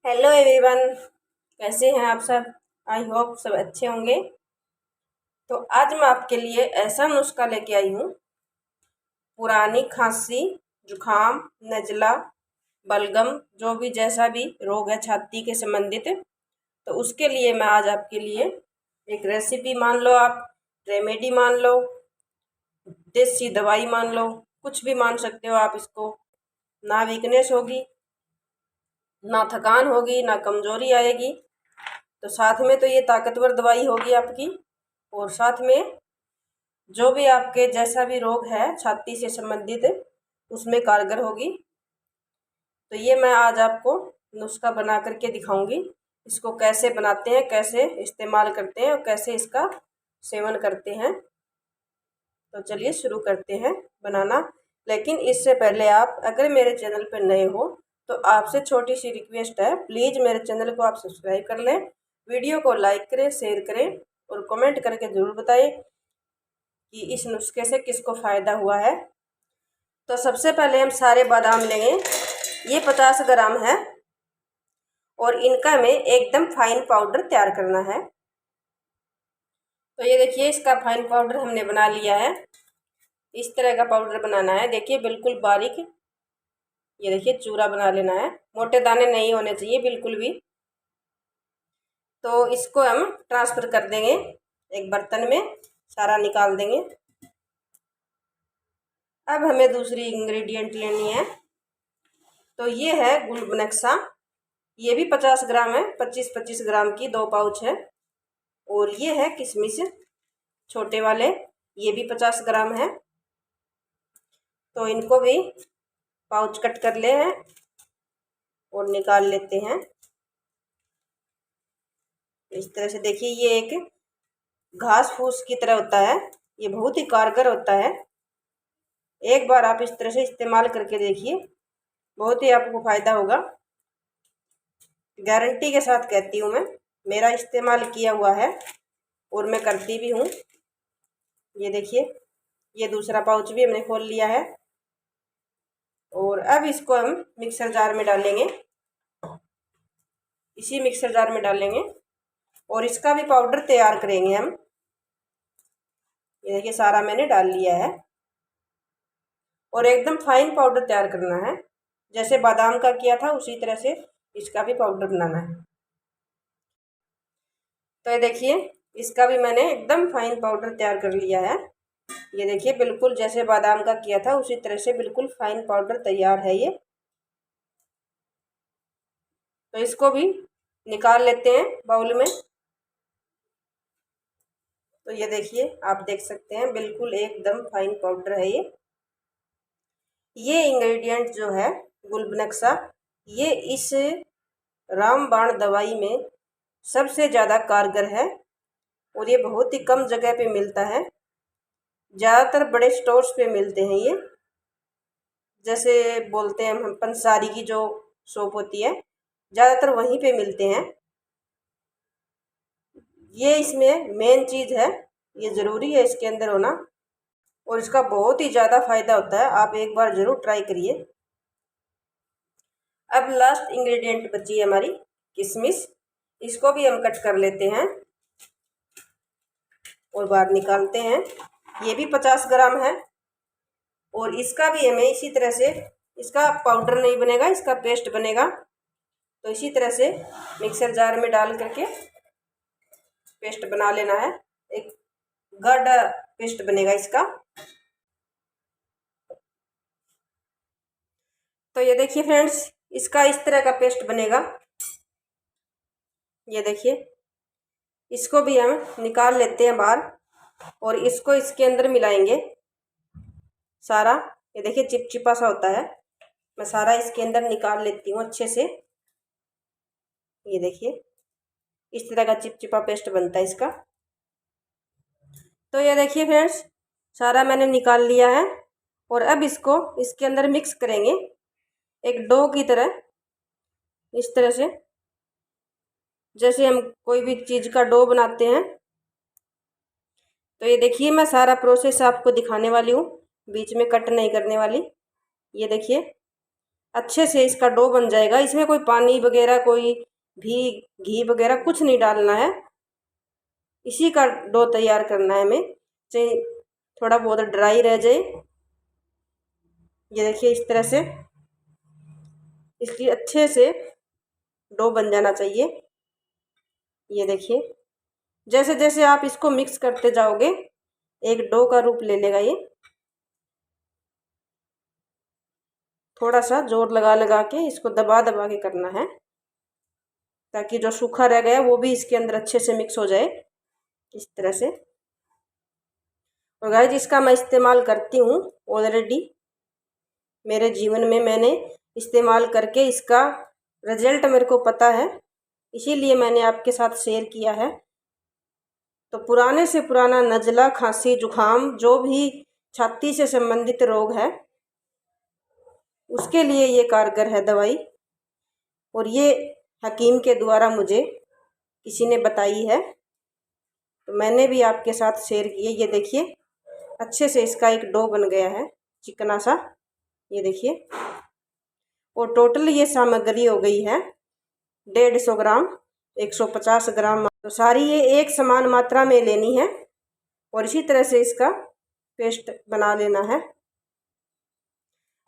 Hello everyone, कैसे हैं आप सब। आई होप सब अच्छे होंगे। तो आज मैं आपके लिए ऐसा नुस्खा लेके आई हूँ। पुरानी खांसी, जुखाम, नज़ला, बलगम, जो भी जैसा भी रोग है छाती के संबंधित, तो उसके लिए मैं आज आपके लिए एक रेसिपी मान लो, आप रेमेडी मान लो, देसी दवाई मान लो, कुछ भी मान सकते हो आप इसको। ना वीकनेस होगी, ना थकान होगी, ना कमजोरी आएगी। तो साथ में तो ये ताकतवर दवाई होगी आपकी, और साथ में जो भी आपके जैसा भी रोग है छाती से संबंधित उसमें कारगर होगी। तो ये मैं आज आपको नुस्खा बना करके दिखाऊंगी। इसको कैसे बनाते हैं, कैसे इस्तेमाल करते हैं और कैसे इसका सेवन करते हैं। तो चलिए शुरू करते हैं बनाना। लेकिन इससे पहले आप अगर मेरे चैनल पर नए हो तो आपसे छोटी सी रिक्वेस्ट है, प्लीज़ मेरे चैनल को आप सब्सक्राइब कर लें, वीडियो को लाइक करें, शेयर करें और कमेंट करके ज़रूर बताएं कि इस नुस्खे से किसको फ़ायदा हुआ है। तो सबसे पहले हम सारे बादाम लेंगे, ये 50 ग्राम है, और इनका हमें एकदम फाइन पाउडर तैयार करना है। तो ये देखिए, इसका फाइन पाउडर हमने बना लिया है। इस तरह का पाउडर बनाना है, देखिए बिल्कुल बारीक। ये देखिए चूरा बना लेना है, मोटे दाने नहीं होने चाहिए बिल्कुल भी। तो इसको हम ट्रांसफ़र कर देंगे एक बर्तन में, सारा निकाल देंगे। अब हमें दूसरी इंग्रेडिएंट लेनी है। तो ये है गुलबनक्सा, ये भी 50 ग्राम है, 25-25 ग्राम की 2 पाउच है। और ये है किशमिश छोटे वाले, ये भी 50 ग्राम है। तो इनको भी पाउच कट कर ले हैं और निकाल लेते हैं इस तरह से। देखिए ये एक घास फूस की तरह होता है, ये बहुत ही कारगर होता है। एक बार आप इस तरह से इस्तेमाल करके देखिए, बहुत ही आपको फ़ायदा होगा, गारंटी के साथ कहती हूँ मैं। मेरा इस्तेमाल किया हुआ है और मैं करती भी हूँ। ये देखिए, ये दूसरा पाउच भी हमने खोल लिया है। और अब इसको हम मिक्सर जार में डालेंगे, इसी मिक्सर जार में डालेंगे और इसका भी पाउडर तैयार करेंगे हम। ये देखिए सारा मैंने डाल लिया है और एकदम फाइन पाउडर तैयार करना है। जैसे बादाम का किया था उसी तरह से इसका भी पाउडर बनाना है। तो ये देखिए, इसका भी मैंने एकदम फाइन पाउडर तैयार कर लिया है। ये देखिए बिल्कुल जैसे बादाम का किया था उसी तरह से बिल्कुल फाइन पाउडर तैयार है ये। तो इसको भी निकाल लेते हैं बाउल में। तो ये देखिए, आप देख सकते हैं बिल्कुल एकदम फाइन पाउडर है ये इंग्रेडिएंट जो है गुलबनक्सा, ये इस रामबाण दवाई में सबसे ज़्यादा कारगर है और ये बहुत ही कम जगह पे मिलता है। ज़्यादातर बड़े स्टोर्स पे मिलते हैं ये, जैसे बोलते हैं हम पंसारी की जो शॉप होती है, ज़्यादातर वहीं पे मिलते हैं। ये इसमें मेन चीज़ है, ये ज़रूरी है इसके अंदर होना, और इसका बहुत ही ज़्यादा फ़ायदा होता है। आप एक बार ज़रूर ट्राई करिए। अब लास्ट इंग्रेडिएंट बची है हमारी किशमिश, इसको भी हम कट कर लेते हैं और बाहर निकालते हैं। ये भी 50 ग्राम है और इसका भी हमें इसी तरह से, इसका पाउडर नहीं बनेगा, इसका पेस्ट बनेगा। तो इसी तरह से मिक्सर जार में डाल करके पेस्ट बना लेना है, एक गाढ़ा पेस्ट बनेगा इसका। तो ये देखिए फ्रेंड्स, इसका इस तरह का पेस्ट बनेगा। ये देखिए, इसको भी हम निकाल लेते हैं बाहर और इसको इसके अंदर मिलाएंगे सारा। ये देखिए चिपचिपा सा होता है, मैं सारा इसके अंदर निकाल लेती हूँ अच्छे से। ये देखिए इस तरह का चिपचिपा पेस्ट बनता है इसका। तो ये देखिए फ्रेंड्स, सारा मैंने निकाल लिया है और अब इसको इसके अंदर मिक्स करेंगे एक डो की तरह, इस तरह से जैसे हम कोई भी चीज़ का डो बनाते हैं। तो ये देखिए, मैं सारा प्रोसेस आपको दिखाने वाली हूँ, बीच में कट नहीं करने वाली। ये देखिए अच्छे से इसका डो बन जाएगा। इसमें कोई पानी वगैरह, कोई भी घी वगैरह कुछ नहीं डालना है। इसी का डो तैयार करना है हमें, चाहे थोड़ा बहुत ड्राई रह जाए। ये देखिए इस तरह से इसकी अच्छे से डो बन जाना चाहिए। ये देखिए जैसे जैसे आप इसको मिक्स करते जाओगे एक डो का रूप ले लेगा। ये थोड़ा सा जोर लगा लगा के इसको दबा दबा के करना है, ताकि जो सूखा रह गया वो भी इसके अंदर अच्छे से मिक्स हो जाए इस तरह से। और गाइस इसका मैं इस्तेमाल करती हूँ ऑलरेडी, मेरे जीवन में मैंने इस्तेमाल करके इसका रिजल्ट मेरे को पता है, इसीलिए मैंने आपके साथ शेयर किया है। तो पुराने से पुराना नज़ला, खांसी, जुखाम, जो भी छाती से संबंधित रोग है उसके लिए ये कारगर है दवाई। और ये हकीम के द्वारा मुझे किसी ने बताई है, तो मैंने भी आपके साथ शेयर की है। ये देखिए अच्छे से इसका एक डो बन गया है चिकना सा। ये देखिए, और टोटल ये सामग्री हो गई है 150 ग्राम, 150 ग्राम। तो सारी ये एक समान मात्रा में लेनी है और इसी तरह से इसका पेस्ट बना लेना है।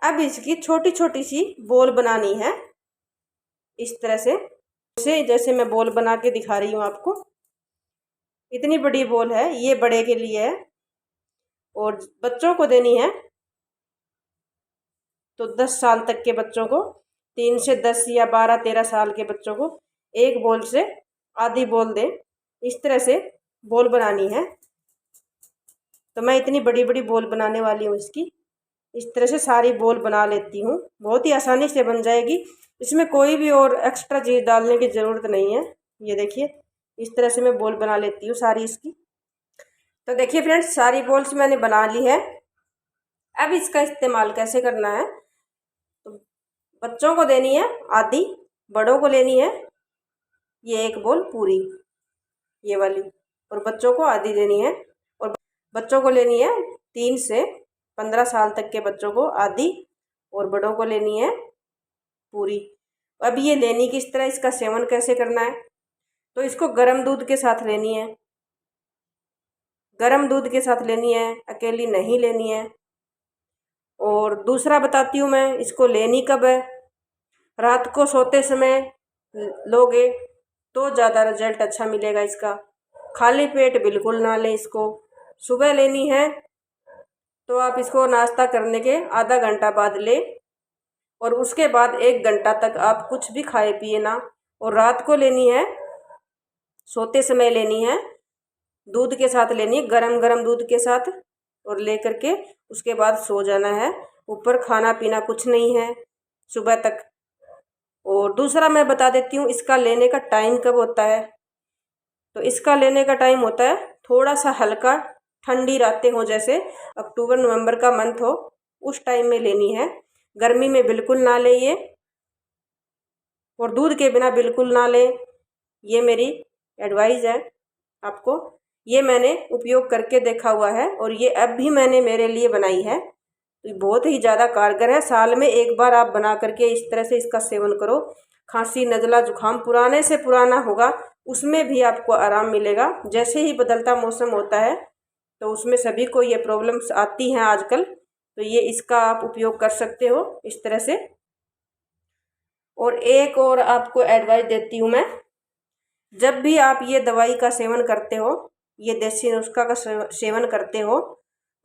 अब इसकी छोटी छोटी सी बॉल बनानी है इस तरह से, जैसे मैं बॉल बना के दिखा रही हूँ आपको। इतनी बड़ी बॉल है, ये बड़े के लिए है और बच्चों को देनी है तो 10 साल तक के बच्चों को, 3 से 10 या 12-13 साल के बच्चों को एक बॉल से आधी बॉल दें। इस तरह से बॉल बनानी है। तो मैं इतनी बड़ी बड़ी बॉल बनाने वाली हूँ इसकी। इस तरह से सारी बॉल बना लेती हूँ, बहुत ही आसानी से बन जाएगी। इसमें कोई भी और एक्स्ट्रा चीज़ डालने की ज़रूरत नहीं है। ये देखिए इस तरह से मैं बॉल बना लेती हूँ सारी इसकी। तो देखिए फ्रेंड्स, सारी बॉल्स मैंने बना ली है। अब इसका इस्तेमाल कैसे करना है, तो बच्चों को देनी है आधी, बड़ों को लेनी है ये एक बॉल पूरी, ये वाली, और बच्चों को आधी देनी है। और बच्चों को लेनी है 3 से 15 साल तक के बच्चों को आधी, और बड़ों को लेनी है पूरी। अब ये लेनी किस तरह, इसका सेवन कैसे करना है, तो इसको गर्म दूध के साथ लेनी है। गर्म दूध के साथ लेनी है, अकेली नहीं लेनी है। और दूसरा बताती हूँ मैं, इसको लेनी कब है। रात को सोते समय लोगे तो ज़्यादा रिजल्ट अच्छा मिलेगा इसका। खाली पेट बिल्कुल ना लें इसको। सुबह लेनी है तो आप इसको नाश्ता करने के आधा घंटा बाद लें, और उसके बाद 1 घंटा तक आप कुछ भी खाए पिए ना। और रात को लेनी है, सोते समय लेनी है, दूध के साथ लेनी है, गरम गरम दूध के साथ, और ले करके उसके बाद सो जाना है। ऊपर खाना पीना कुछ नहीं है सुबह तक। और दूसरा मैं बता देती हूँ इसका लेने का टाइम कब होता है। तो इसका लेने का टाइम होता है थोड़ा सा हल्का ठंडी रातें हो, जैसे अक्टूबर नवंबर का मंथ हो, उस टाइम में लेनी है। गर्मी में बिल्कुल ना लें ये, और दूध के बिना बिल्कुल ना लें। ये मेरी एडवाइस है आपको। ये मैंने उपयोग करके देखा हुआ है और ये अब भी मैंने मेरे लिए बनाई है। तो बहुत ही ज़्यादा कारगर है। साल में एक बार आप बना करके इस तरह से इसका सेवन करो। खांसी, नज़ला, जुखाम पुराने से पुराना होगा उसमें भी आपको आराम मिलेगा। जैसे ही बदलता मौसम होता है तो उसमें सभी को ये प्रॉब्लम्स आती हैं आजकल, तो ये इसका आप उपयोग कर सकते हो इस तरह से। और एक और आपको एडवाइस देती हूँ मैं, जब भी आप ये दवाई का सेवन करते हो, ये देसी नुस्खा का सेवन करते हो,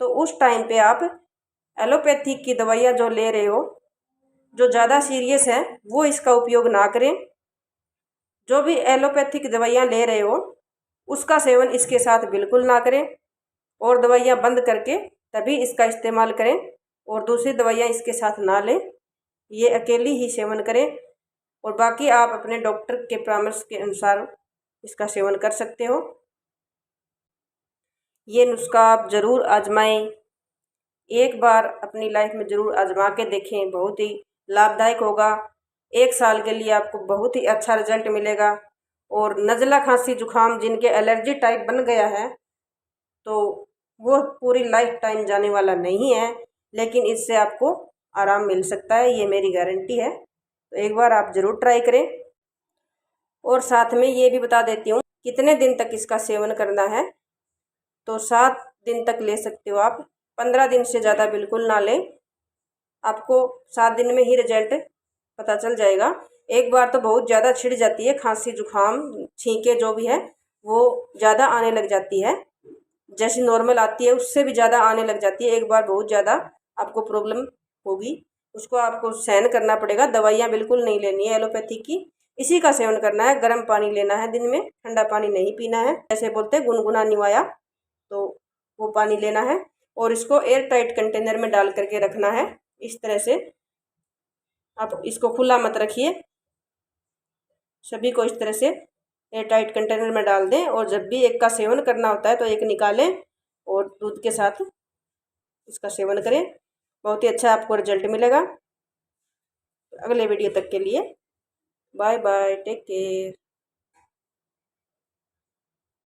तो उस टाइम पे आप एलोपैथिक की दवाइयाँ जो ले रहे हो, जो ज़्यादा सीरियस है, वो इसका उपयोग ना करें। जो भी एलोपैथिक दवाइयाँ ले रहे हो उसका सेवन इसके साथ बिल्कुल ना करें, और दवाइयाँ बंद करके तभी इसका इस्तेमाल करें, और दूसरी दवाइयाँ इसके साथ ना लें। ये अकेली ही सेवन करें, और बाकी आप अपने डॉक्टर के परामर्श के अनुसार इसका सेवन कर सकते हो। ये नुस्खा आप ज़रूर आजमाएं, एक बार अपनी लाइफ में ज़रूर आजमा के देखें, बहुत ही लाभदायक होगा। 1 साल के लिए आपको बहुत ही अच्छा रिजल्ट मिलेगा। और नज़ला, खांसी, जुखाम जिनके एलर्जी टाइप बन गया है तो वो पूरी लाइफ टाइम जाने वाला नहीं है, लेकिन इससे आपको आराम मिल सकता है, ये मेरी गारंटी है। तो एक बार आप ज़रूर ट्राई करें। और साथ में ये भी बता देती हूँ कितने दिन तक इसका सेवन करना है। तो 7 दिन तक ले सकते हो आप, 15 दिन से ज़्यादा बिल्कुल ना लें। आपको 7 दिन में ही रिजल्ट पता चल जाएगा। एक बार तो बहुत ज़्यादा छिड़ जाती है, खांसी जुकाम छींके जो भी है वो ज़्यादा आने लग जाती है, जैसी नॉर्मल आती है उससे भी ज़्यादा आने लग जाती है। एक बार बहुत ज़्यादा आपको प्रॉब्लम होगी, उसको आपको सहन करना पड़ेगा। दवाइयाँ बिल्कुल नहीं लेनी है एलोपैथी की, इसी का सेवन करना है। गर्म पानी लेना है दिन में, ठंडा पानी नहीं पीना है। जैसे बोलते हैं गुनगुना निवाया, तो वो पानी लेना है। और इसको एयर टाइट कंटेनर में डाल करके रखना है। इस तरह से आप इसको खुला मत रखिए, सभी को इस तरह से एयर टाइट कंटेनर में डाल दें। और जब भी एक का सेवन करना होता है तो एक निकालें और दूध के साथ इसका सेवन करें, बहुत ही अच्छा आपको रिजल्ट मिलेगा। अगले वीडियो तक के लिए बाय बाय, टेक केयर।